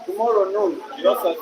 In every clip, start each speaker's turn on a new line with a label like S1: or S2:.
S1: Tomorrow noon, just at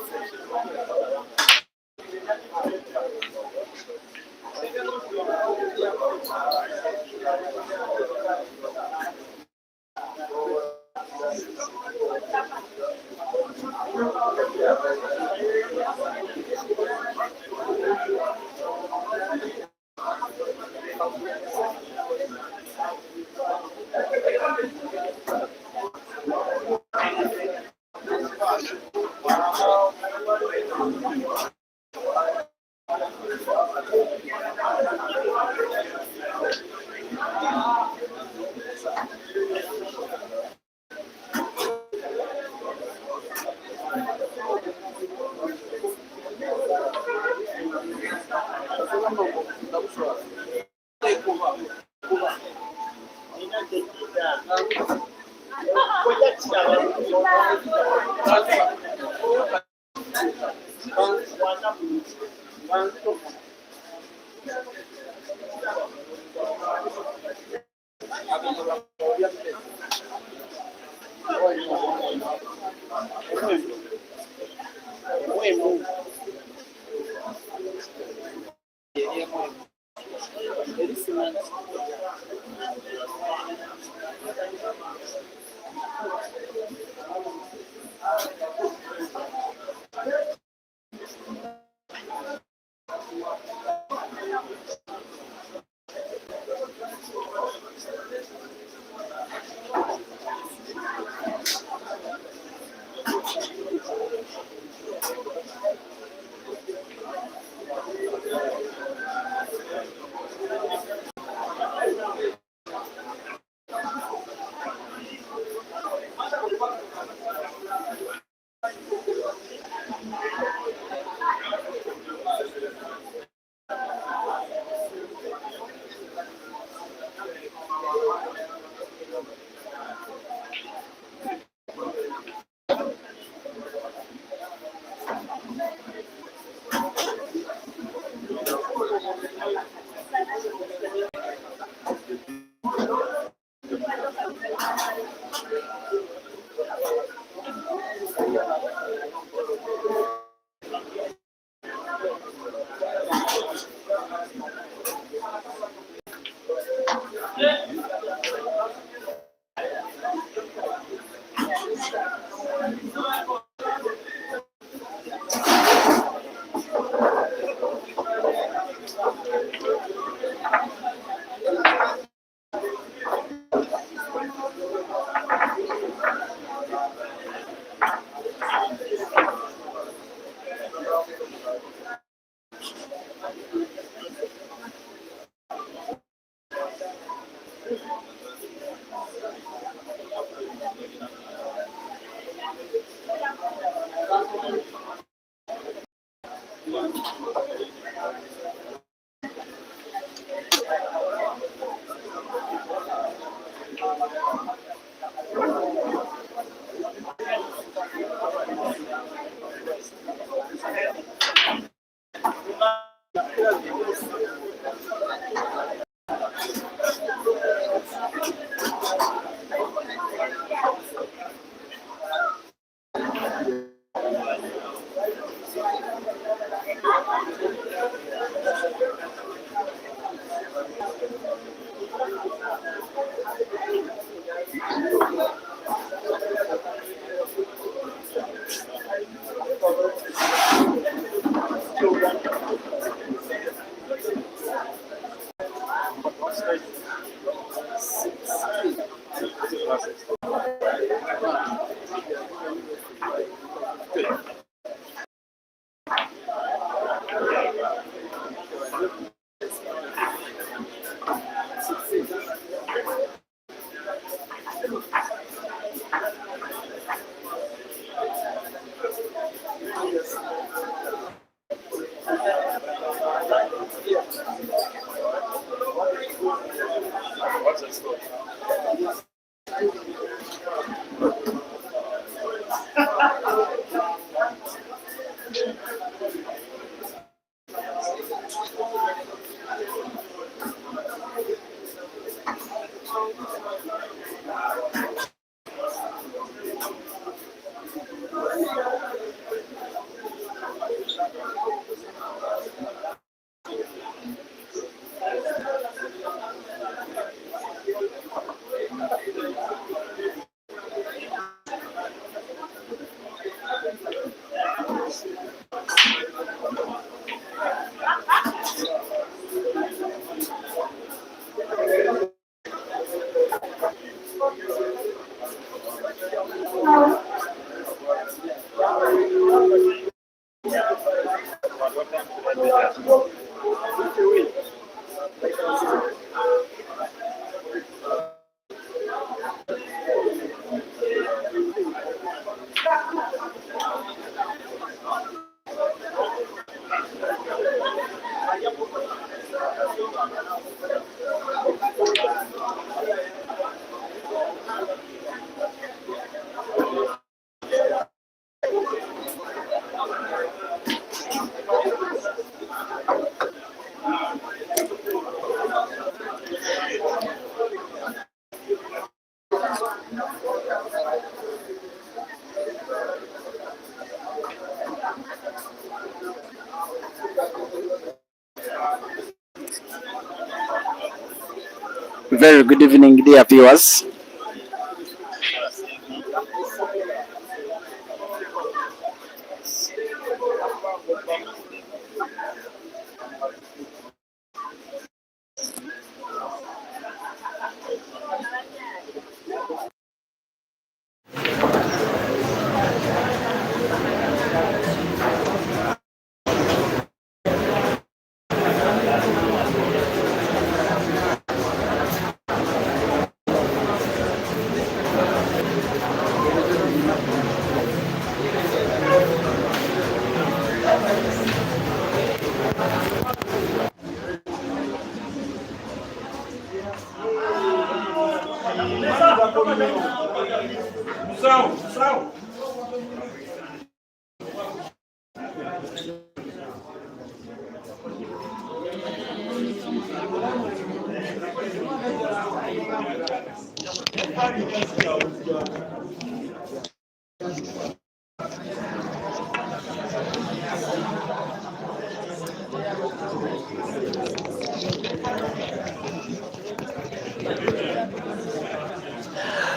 S2: Very good evening, dear viewers.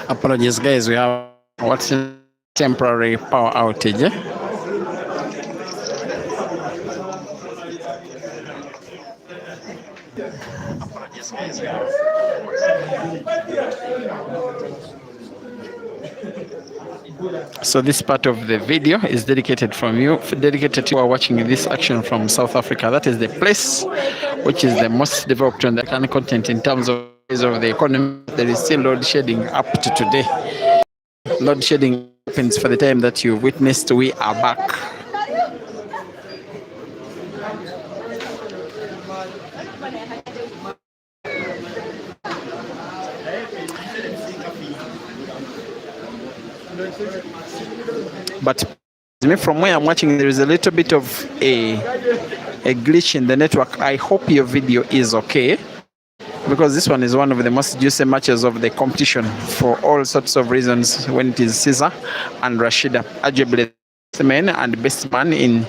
S2: Apologies, guys. We have what's in temporary power outage. So this part of the video is dedicated to you are watching this action from South Africa. That is the place which is the most developed on the African continent in terms of the economy. There is still load shedding up to today. Load shedding happens for the time that you witnessed. We are back. But from where I'm watching, there is a little bit of a glitch in the network. I hope your video is okay, because this one is one of the most juicy matches of the competition for all sorts of reasons when it is Cesar and Rashida, arguably the men and best man in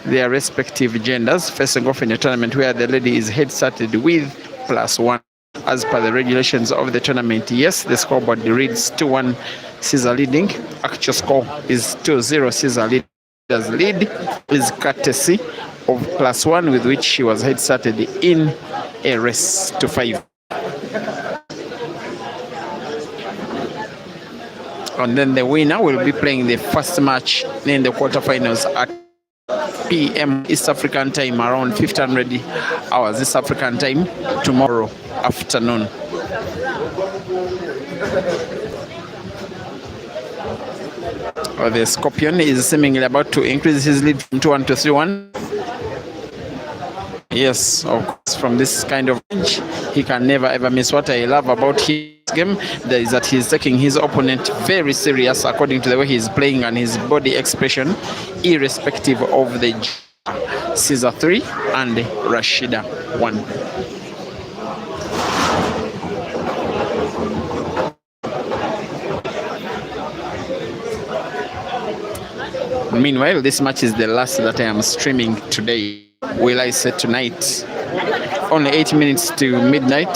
S2: their respective genders, facing off in a tournament where the lady is head-started with +1 as per the regulations of the tournament. Yes, the scoreboard reads 2-1 Cesar leading. Actual score is 2-0 Cesar lead. Lead is courtesy of +1 with which she was head started in a race to 5. And then the winner will be playing the first match in the quarterfinals at p.m. East African time, around 1500 hours East African time tomorrow afternoon. The Scorpion is seemingly about to increase his lead from 2-1 to 3-1. Yes, of course, from this kind of range, he can never ever miss. What I love about his game is that he's taking his opponent very serious according to the way he's playing and his body expression, irrespective of the Cesar 3 and Rashida 1. Meanwhile, this match is the last that I am streaming today. Will I say tonight? Only 8 minutes to midnight.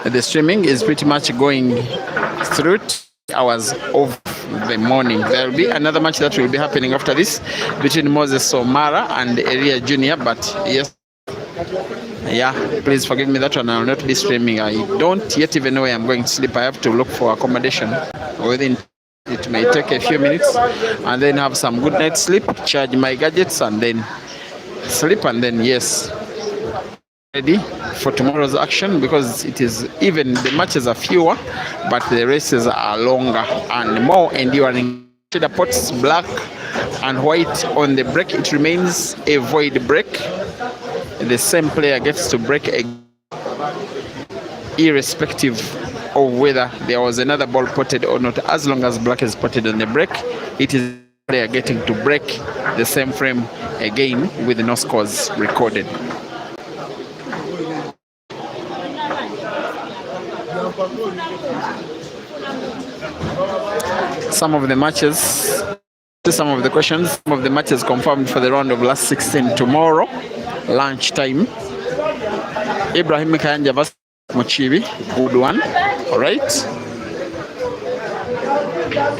S2: The streaming is pretty much going through 2 hours of the morning. There will be another match that will be happening after this between Moses Somara and Elia Jr. But yes, yeah, please forgive me, that one I will not be streaming. I don't yet even know where I'm going to sleep. I have to look for accommodation within. It may take a few minutes and then have some good night's sleep, charge my gadgets and then sleep, and then yes, ready for tomorrow's action, because it is, even the matches are fewer but the races are longer and more enduring. The pots black and white on the break, it remains a void break. The same player gets to break irrespective of whether there was another ball potted or not. As long as black is potted on the break, it is the player getting to break the same frame again with no scores recorded. Some of the matches, some of the questions, some of the matches confirmed for the round of last 16 tomorrow, lunchtime. Ibrahim Kayanja vs. Mochibi, good one. All right.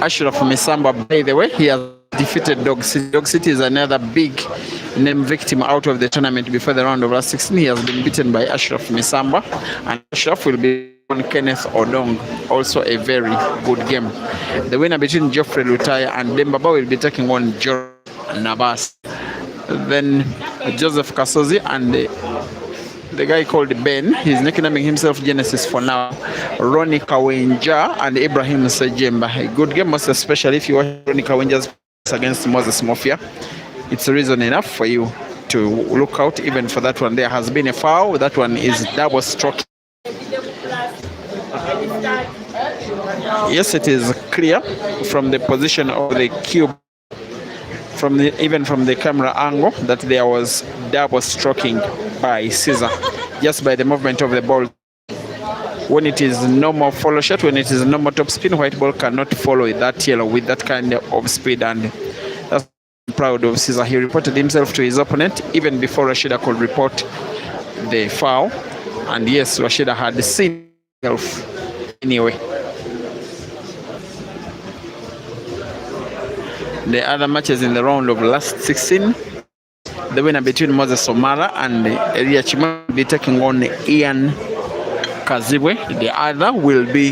S2: Ashraf Misamba, by the way, he has defeated Dog City. Dog City is another big name victim out of the tournament before the round of last 16. He has been beaten by Ashraf Misamba, and Ashraf will be on Kenneth Odong, also a very good game. The winner between Geoffrey Lutaya and Dembaba will be taking on George Navas. Then Joseph Kasozi and the guy called Ben, he's nicknaming himself Genesis for now, Ronnie Kawenja and Ibrahim Sejemba. A good game, most especially if you watch Ronnie Kawenja's against Moses Mafia. It's a reason enough for you to look out even for that one. There has been a foul. That one is double stroke. Yes, it is clear from the position of the cube, even from the camera angle, that there was double stroking by Cesar, just by the movement of the ball. When it is normal follow shot, when it is normal top spin, white ball cannot follow that yellow with that kind of speed, and that's proud of Cesar. He reported himself to his opponent even before Rashida could report the foul, and yes, Rashida had seen himself anyway. The other matches in the round of last 16, the winner between Moses Somara and Elia Chima will be taking on Ian Kazibwe. The other will be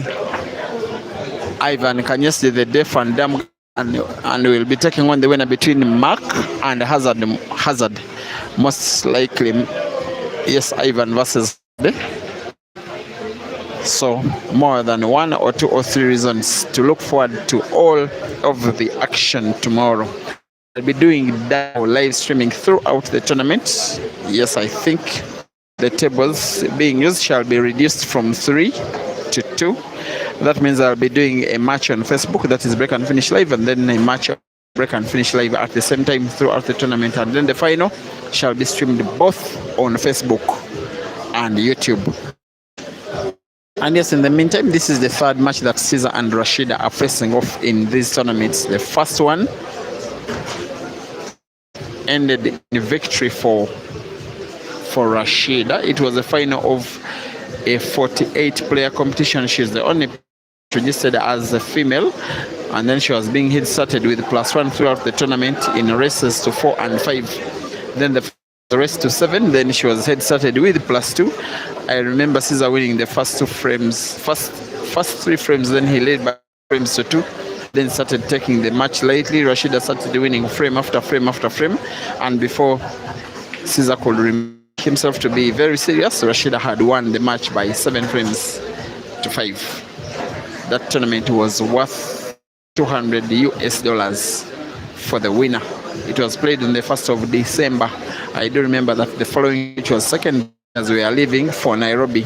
S2: Ivan Kanyesi, the deaf and dumb, and will be taking on the winner between Mark and Hazard. Most likely, yes, Ivan versus So more than 1 or 2 or 3 reasons to look forward to all of the action tomorrow. I'll be doing that live streaming throughout the tournament. Yes, I think the tables being used shall be reduced from 3 to 2. That means I'll be doing a match on Facebook, that is Break and Finish Live, and then a match on Break and Finish Live at the same time throughout the tournament. And then the final shall be streamed both on Facebook and YouTube. And yes, in the meantime, this is the third match that Cesar and Rashida are facing off in these tournaments. The first one ended in victory for Rashida. It was a final of a 48-player competition. She's the only registered as a female, and then she was being hit started with +1 throughout the tournament in races to 4 and 5. Then the the rest to 7. Then she was head started with +2. I remember Cesar winning the first 2 frames, first 3 frames. Then he led by frames to 2. Then started taking the match lightly. Rashida started winning frame after frame after frame, and before Cesar could make himself to be very serious, Rashida had won the match by 7 frames to 5. That tournament was worth $200 for the winner. It was played on the 1st of December. I do remember that the following, which was second, as we are leaving for Nairobi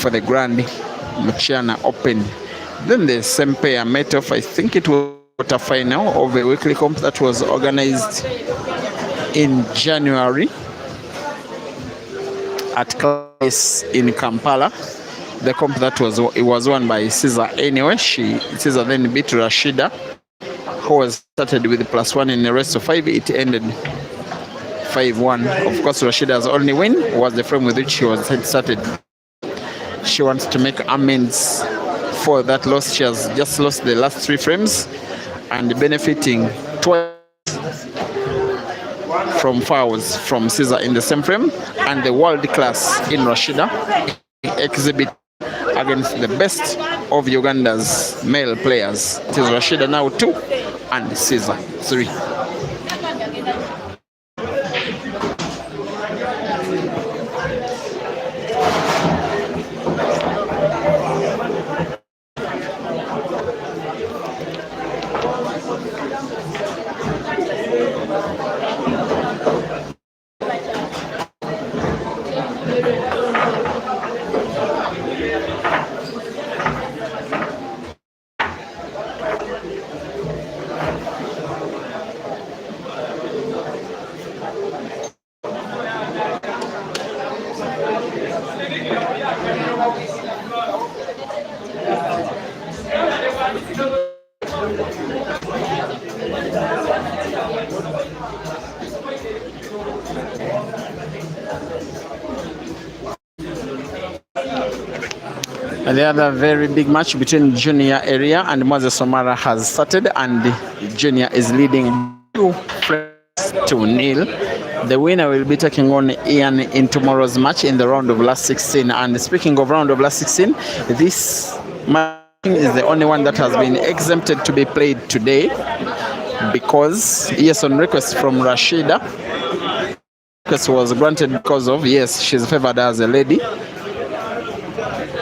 S2: for the Grand Mchana Open. Then the same pair met off. I think it was quarter final of a weekly comp that was organized in January at class in Kampala. The comp that was won by Cesar anyway. Cesar then beat Rashida, who was started with +1 in the rest of 5. It ended 5-1. Of course, Rashida's only win was the frame with which she was head started. She wants to make amends for that loss. She has just lost the last 3 frames and benefiting twice from fouls from Cesar in the same frame, and the world class in Rashida exhibit against the best of Uganda's male players. It is Rashida now 2 and Cesar 3. The other very big match between Junior area and Moses Omara has started, and Junior is leading 2-0. The winner will be taking on Ian in tomorrow's match in the round of last 16. And speaking of round of last 16, this match is the only one that has been exempted to be played today because, yes, on request from Rashida, request was granted because of, yes, she's favored as a lady.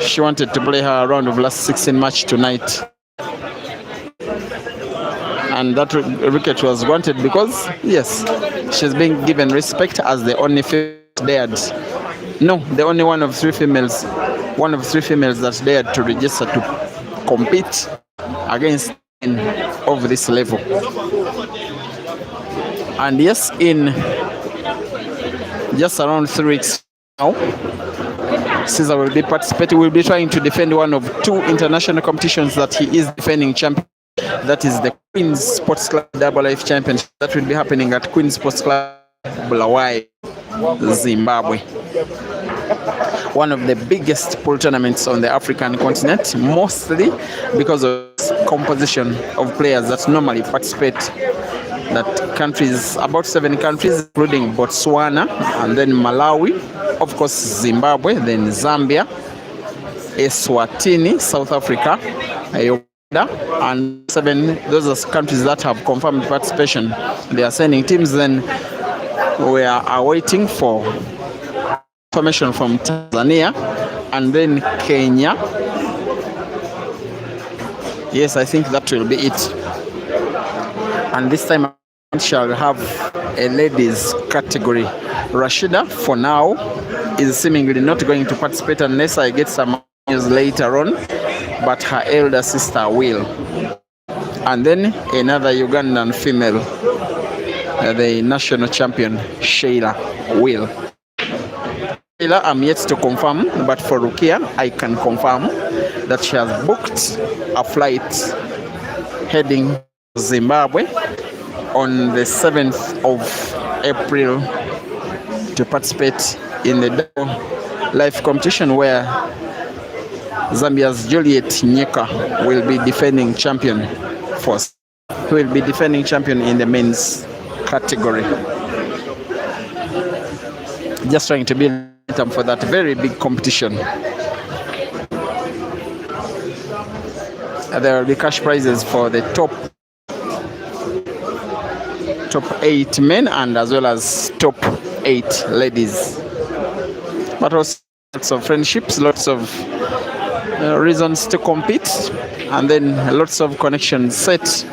S2: She wanted to play her round of last 16 match tonight, and that request was granted because, yes, she's being given respect as the only female dared. No, the only one of 3 females that dared to register to compete against men of this level. And yes, in just around 3 weeks now, Cesar will be participating. Will be trying to defend one of 2 international competitions that he is defending champion. That is the Queen's Sports Club Double Life Championship that will be happening at Queen's Sports Club Bulawayo, Zimbabwe. One of the biggest pool tournaments on the African continent, mostly because of the composition of players that normally participate. That countries, about 7 countries, including Botswana, and then Malawi, of course Zimbabwe, then Zambia, Eswatini, South Africa, Uganda, and 7. Those are countries that have confirmed participation. They are sending teams. Then we are awaiting for information from Tanzania and then Kenya. Yes, I think that will be it. And this time I shall have a ladies category. Rashida, for now, is seemingly not going to participate unless I get some news later on, but her elder sister will. And then another Ugandan female, the national champion, Sheila, will. Sheila, I'm yet to confirm, but for Rukia, I can confirm that she has booked a flight heading to Zimbabwe on the 7th of April to participate in the life competition where Zambia's Juliet Nyeka will be defending champion in the men's category. Just trying to build momentum for that very big competition. There will be cash prizes for the top 8 men and as well as top 8 ladies. But also lots of friendships, lots of reasons to compete, and then lots of connections set.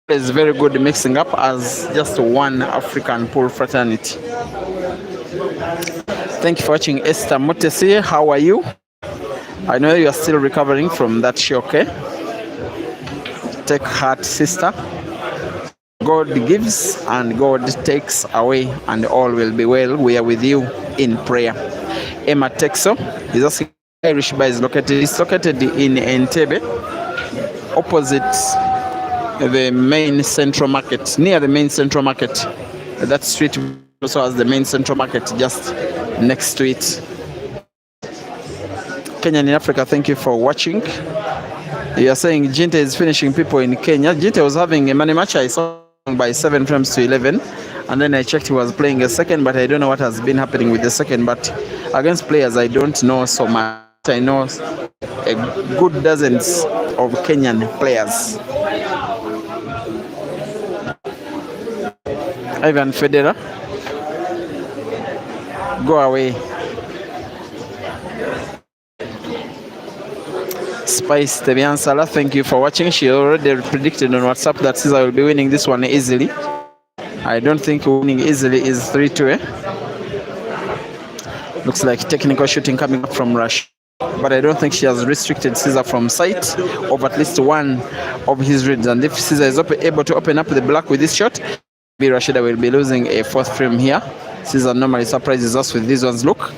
S2: It's very good mixing up as just one African pool fraternity. Thank you for watching. Esther Mutesi, how are you? I know you are still recovering from that shock, eh? Take heart, sister. God gives and God takes away, and all will be well. We are with you in prayer. Emma Texo is asking where RASHEEDA is located. It's located in Entebbe, opposite the main central market, near the main central market. That street also has the main central market just next to it. Kenya in Africa, thank you for watching. You are saying Jinte is finishing people in Kenya. Jinte was having a money match. I saw by 7 frames to 11, and then I checked he was playing a second, but I don't know what has been happening with the second. But against players I don't know so much. I know a good dozens of Kenyan players. Ivan Federer, go away. Spice Tebian Salah, thank you for watching. She already predicted on WhatsApp that Cesar will be winning this one easily. I don't think winning easily is 3-2. Looks like technical shooting coming up from Rashida, but I don't think she has restricted Cesar from sight of at least one of his reads. And if Cesar is able to open up the black with this shot, maybe Rashida will be losing a 4th frame here. Cesar normally surprises us with these ones. Look,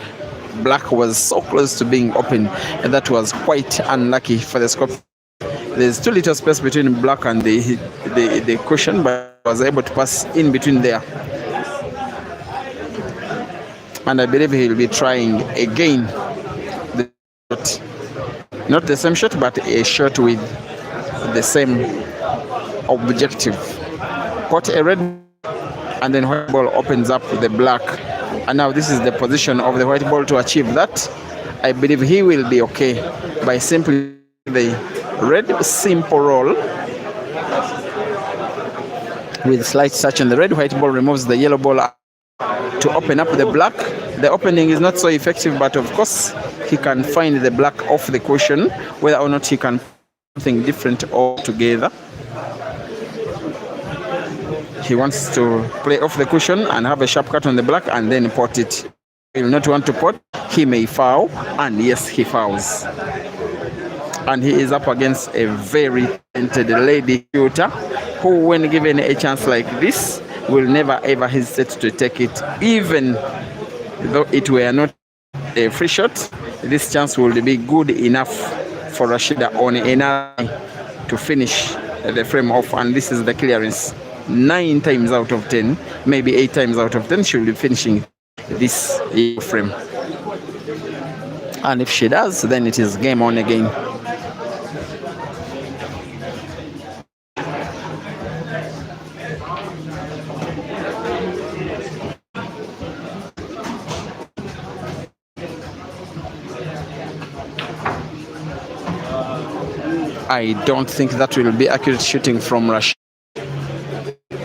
S2: black was so close to being open, and that was quite unlucky for the Scorpion. There's too little space between black and the cushion, but was able to pass in between there. And I believe he'll be trying again the shot. Not the same shot, but a shot with the same objective. Caught a red, and then white ball opens up the black. And now this is the position of the white ball to achieve that. I believe he will be okay by simply the red simple roll with slight touch on the red. White ball removes the yellow ball to open up the black. The opening is not so effective, but of course he can find the black off the cushion, whether or not he can do something different altogether. He wants to play off the cushion and have a sharp cut on the black and then pot it. He will not want to pot. He may foul, and yes, he fouls. And he is up against a very talented lady shooter who, when given a chance like this, will never ever hesitate to take it. Even though it were not a free shot, this chance will be good enough for Rashida on another to finish the frame off. And this is the clearance. 9 times out of 10, maybe 8 times out of 10, she will be finishing this frame. And if she does, then it is game on again. I don't think that will be accurate shooting from Rashida.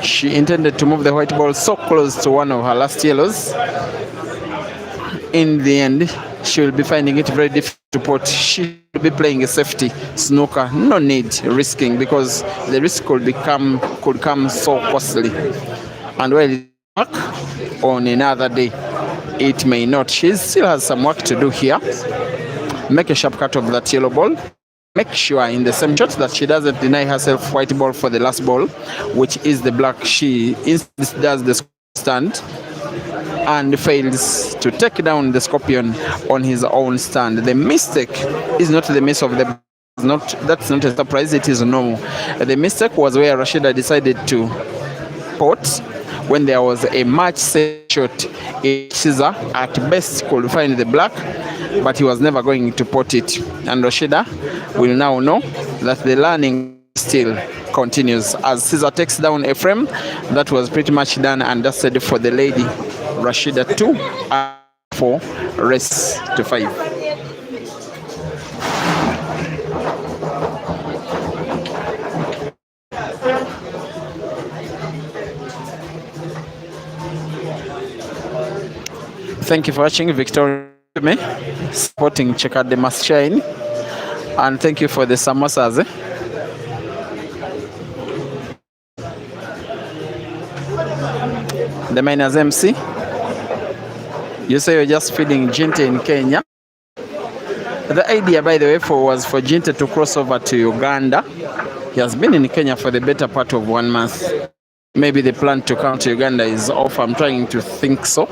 S2: She intended to move the white ball so close to one of her last yellows. In the end, she will be finding it very difficult to pot. She will be playing a safety snooker. No need risking, because the risk could come so costly. And while it's back on another day, it may not. She still has some work to do here. Make a sharp cut of that yellow ball. Make sure in the same shot that she doesn't deny herself white ball for the last ball, which is the black. She does the stand and fails to take down the Scorpion on his own stand. The mistake is not the miss of the that's not a surprise, it is normal. The mistake was where Rashida decided to pot when there was a match set shot. Cesar at best could find the black, but he was never going to pot it. And Rashida will now know that the learning still continues as Cesar takes down a frame that was pretty much done and dusted for the lady. Rashida 2 and 4 race to 5. Thank you for watching. Victoria supporting Check Out the Must Shine, and thank you for the samosas. The miners MC, you say you're just feeding Jinte in Kenya. The idea, by the way, was for Jinte to cross over to Uganda. He has been in Kenya for the better part of 1 month. Maybe the plan to come to Uganda is off. I'm trying to think so.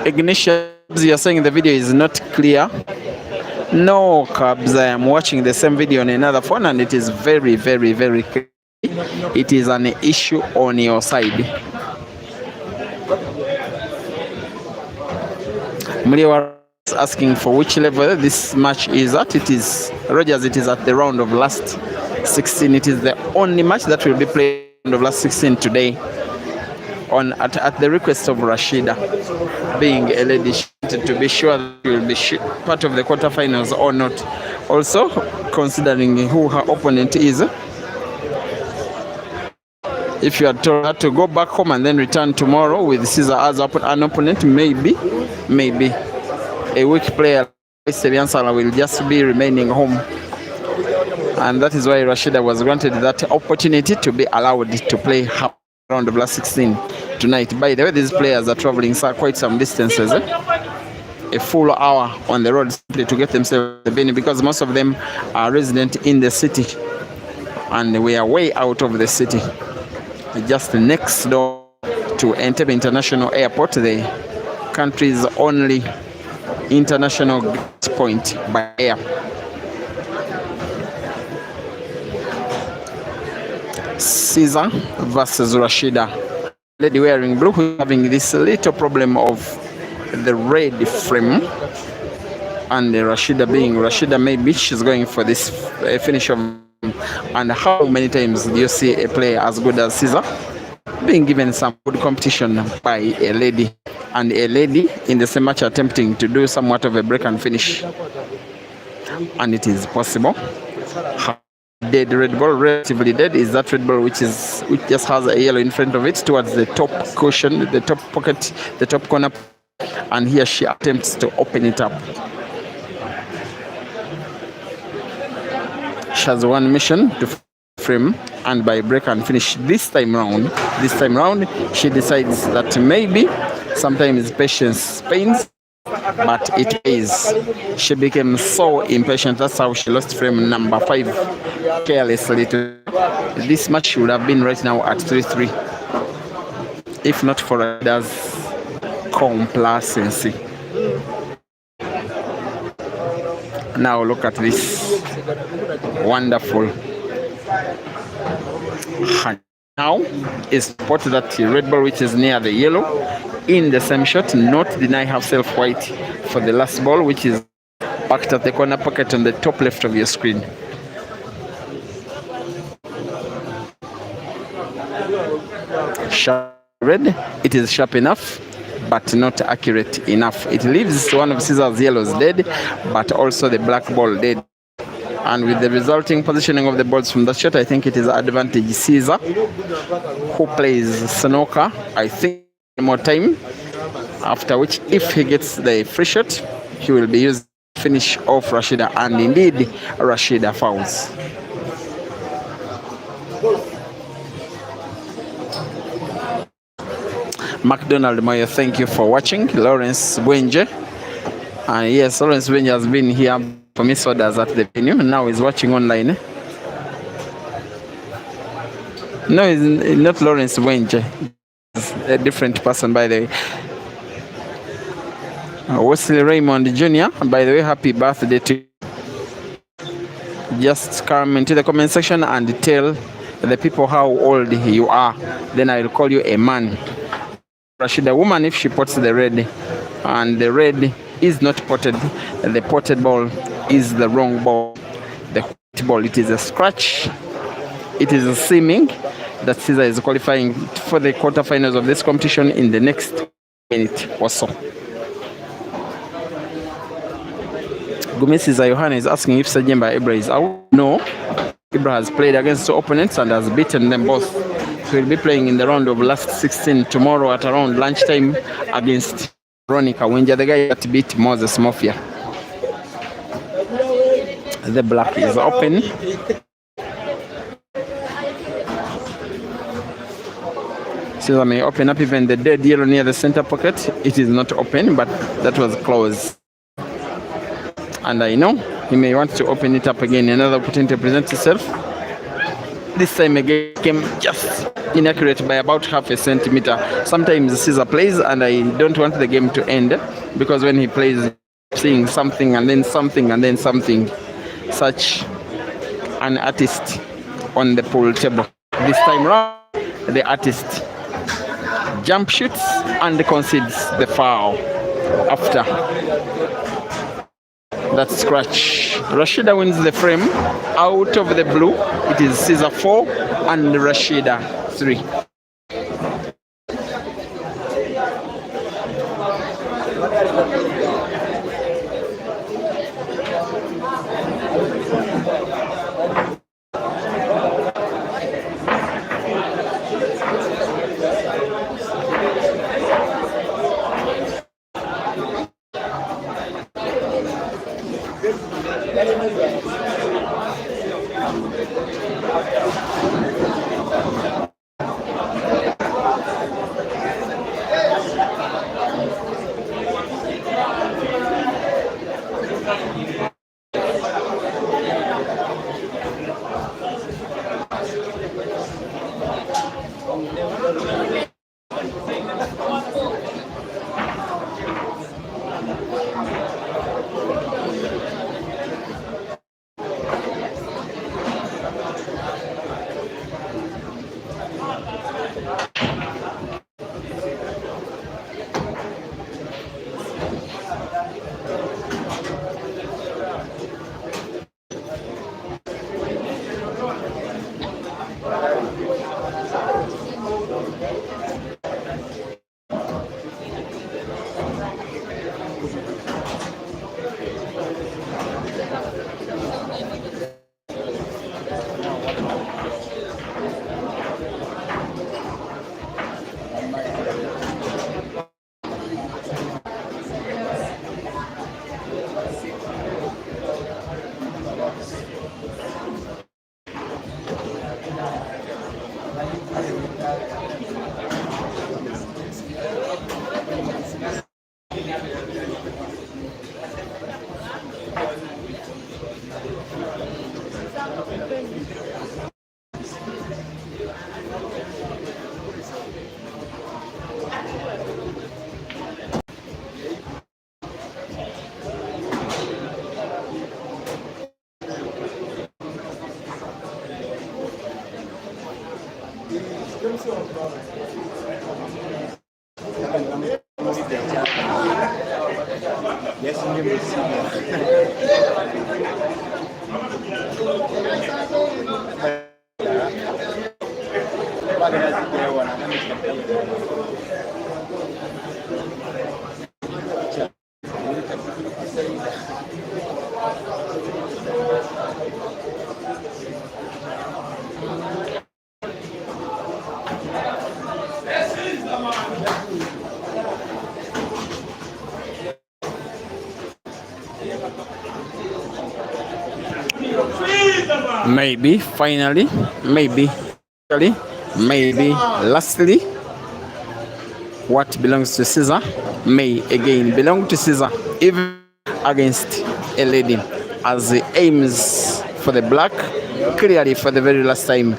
S2: Ignition, you're saying the video is not clear. No, Cabs, I am watching the same video on another phone and it is very, very, very clear. It is an issue on your side. Mliwa is asking for which level this match is at. It is, Rogers, it is at the round of last 16. It is the only match that will be played round of last 16 today. At the request of Rashida, being a lady, to be sure that she will be part of the quarterfinals or not. Also, considering who her opponent is, if you are told her to go back home and then return tomorrow with Cesar as an opponent, maybe a weak player like Seriansala will just be remaining home. And that is why Rashida was granted that opportunity to be allowed to play her round of last 16 tonight. By the way, these players are traveling quite some distances, a full hour on the road simply to get themselves the venue, because most of them are resident in the city and we are way out of the city, just next door to Entebbe International Airport, the country's only international point by air. Cesar versus Rashida. Lady wearing blue, having this little problem of the red frame, and Rashida being Rashida, maybe she's going for this finish of. And how many times do you see a player as good as Cesar being given some good competition by a lady, and a lady in the same match attempting to do somewhat of a break and finish? And it is possible. Dead red ball, relatively dead, is that red ball which just has a yellow in front of it towards the top cushion, the top pocket, the top corner, and here she attempts to open it up. She has one mission to frame and by break and finish. This time round she decides that maybe sometimes patience pains, but it pays. She became so impatient. That's how she lost frame number 5 carelessly. This match would have been right now at 3-3 if not for Rashid's complacency. Now look at this wonderful. Now is spot that red ball which is near the yellow in the same shot, not deny herself white for the last ball, which is backed at the corner pocket on the top left of your screen. Sharp red, it is sharp enough but not accurate enough. It leaves one of Cesar's yellows dead, but also the black ball dead. And with the resulting positioning of the balls from that shot, I think it is advantage Cesar, who plays snooker, I think, more time, after which if he gets the free shot, he will be used to finish off Rashida, and indeed Rashida fouls. McDonald Moyo, thank you for watching. Lawrence Bwenje, yes, Lawrence Bwenje has been here for me sodas at the venue, now he's watching online. No, it's not Lawrence Bwenje, a different person, by the way. Wesley Raymond Jr., by the way, happy birthday to you. Just come into the comment section and tell the people how old you are, then I'll call you a man. Rashida, woman, if she pots the red and the red is not potted, the potted ball is the wrong ball. ball. It is a scratch. It is seeming that Cesar is qualifying for the quarterfinals of this competition in the next minute or so. Gumi Cesar Yohana is asking if Sajemba Ibra is out. No. Ibra has played against two opponents and has beaten them both. He will be playing in the round of last 16 tomorrow at around lunchtime against Veronica Wenja, the guy that beat Moses Mafia. The black is open. Cesar may open up even the dead yellow near the center pocket. It is not open, but that was close. And I know he may want to open it up again. Another opportunity presents itself. This time again came just inaccurate by about half a centimeter. Sometimes Cesar plays and I don't want the game to end, because when he plays, seeing something and then something and then something. Such an artist on the pool table. This time round, the artist jump shoots and concedes the foul after that scratch. Rashida wins the frame out of the blue. It is Cesar 4 and Rashida 3. Maybe, finally, maybe, lastly, what belongs to Cesar may again belong to Cesar, even against a lady, as he aims for the black clearly for the very last time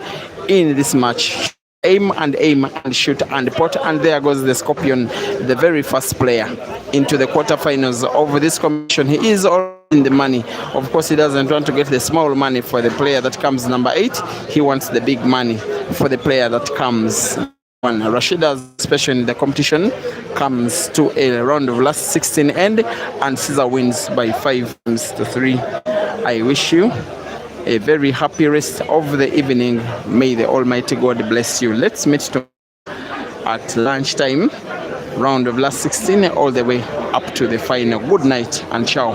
S2: in this match. Aim and shoot and pot, and there goes the Scorpion, the very first player into the quarterfinals of this competition. He is already in the money. Of course, he doesn't want to get the small money for the player that comes number 8. He wants the big money for the player that comes one. Rashida's special in the competition comes to a round of last 16 end, and Cesar wins by 5-3. I wish you a very happy rest of the evening. May the Almighty God bless you. Let's meet tomorrow at lunchtime, round of last 16 all the way up to the final. Good night and ciao.